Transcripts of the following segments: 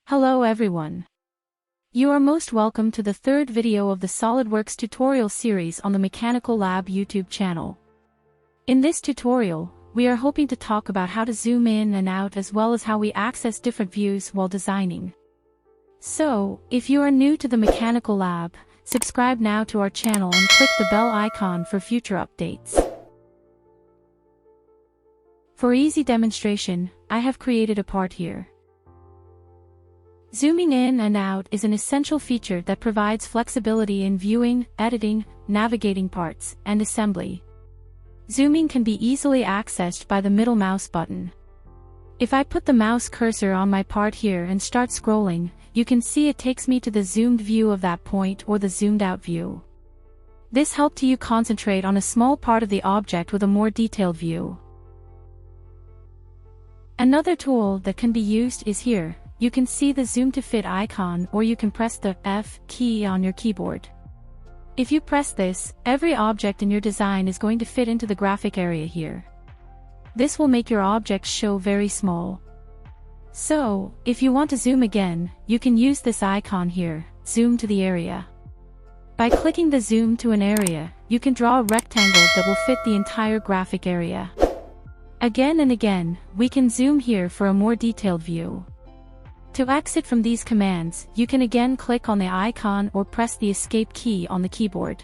Hello everyone. You are most welcome to the third video of the SolidWorks tutorial series on the Mechanical Lab YouTube channel. In this tutorial, we are hoping to talk about how to zoom in and out as well as how we access different views while designing. So, if you are new to the Mechanical Lab, subscribe now to our channel and click the bell icon for future updates. For easy demonstration, I have created a part here. Zooming in and out is an essential feature that provides flexibility in viewing, editing, navigating parts, and assembly. Zooming can be easily accessed by the middle mouse button. If I put the mouse cursor on my part here and start scrolling, you can see it takes me to the zoomed view of that point or the zoomed out view. This helps you concentrate on a small part of the object with a more detailed view. Another tool that can be used is here. You can see the zoom to fit icon, or you can press the F key on your keyboard. If you press this, every object in your design is going to fit into the graphic area here. This will make your objects show very small. So, if you want to zoom again, you can use this icon here, zoom to the area. By clicking the zoom to an area, you can draw a rectangle that will fit the entire graphic area. Again and again, we can zoom here for a more detailed view. To exit from these commands, you can again click on the icon or press the escape key on the keyboard.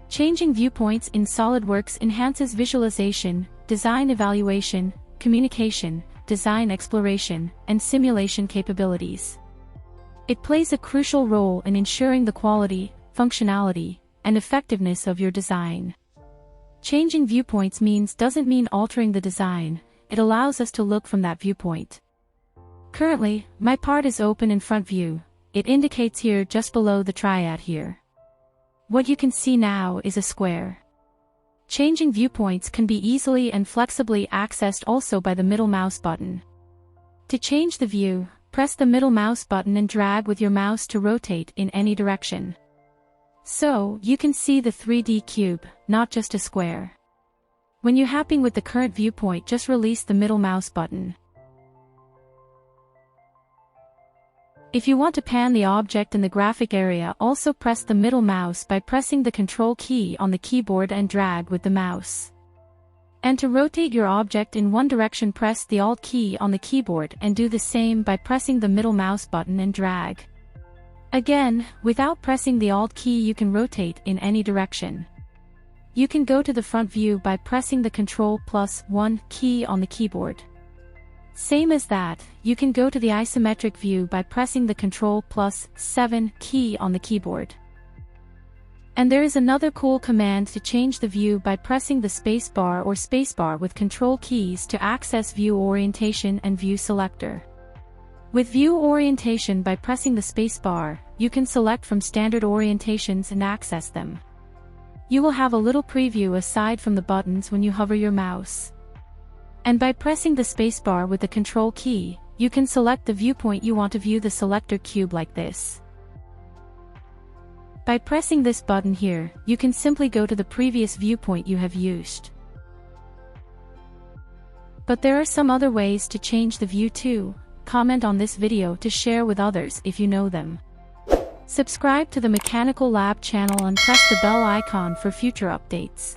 Changing viewpoints in SolidWorks enhances visualization, design evaluation, communication, design exploration, and simulation capabilities. It plays a crucial role in ensuring the quality, functionality, and effectiveness of your design. Changing viewpoints doesn't mean altering the design, it allows us to look from that viewpoint. Currently, my part is open in front view. It indicates here just below the triad here. What you can see now is a square. Changing viewpoints can be easily and flexibly accessed also by the middle mouse button. To change the view, press the middle mouse button and drag with your mouse to rotate in any direction. So, you can see the 3D cube, not just a square. When you're happy with the current viewpoint, just release the middle mouse button. If you want to pan the object in the graphic area, also press the middle mouse by pressing the Control key on the keyboard and drag with the mouse. And to rotate your object in one direction, press the Alt key on the keyboard and do the same by pressing the middle mouse button and drag. Again, without pressing the Alt key, you can rotate in any direction. You can go to the front view by pressing the Ctrl+1 key on the keyboard. Same as that, you can go to the isometric view by pressing the Ctrl+7 key on the keyboard. And there is another cool command to change the view by pressing the spacebar or spacebar with Control keys to access View Orientation and View Selector. With View Orientation, by pressing the spacebar, you can select from standard orientations and access them. You will have a little preview aside from the buttons when you hover your mouse. And by pressing the spacebar with the Control key, you can select the viewpoint you want to view the selector cube like this. By pressing this button here, you can simply go to the previous viewpoint you have used. But there are some other ways to change the view too. Comment on this video to share with others if you know them. Subscribe to the Mechanical Lab channel and press the bell icon for future updates.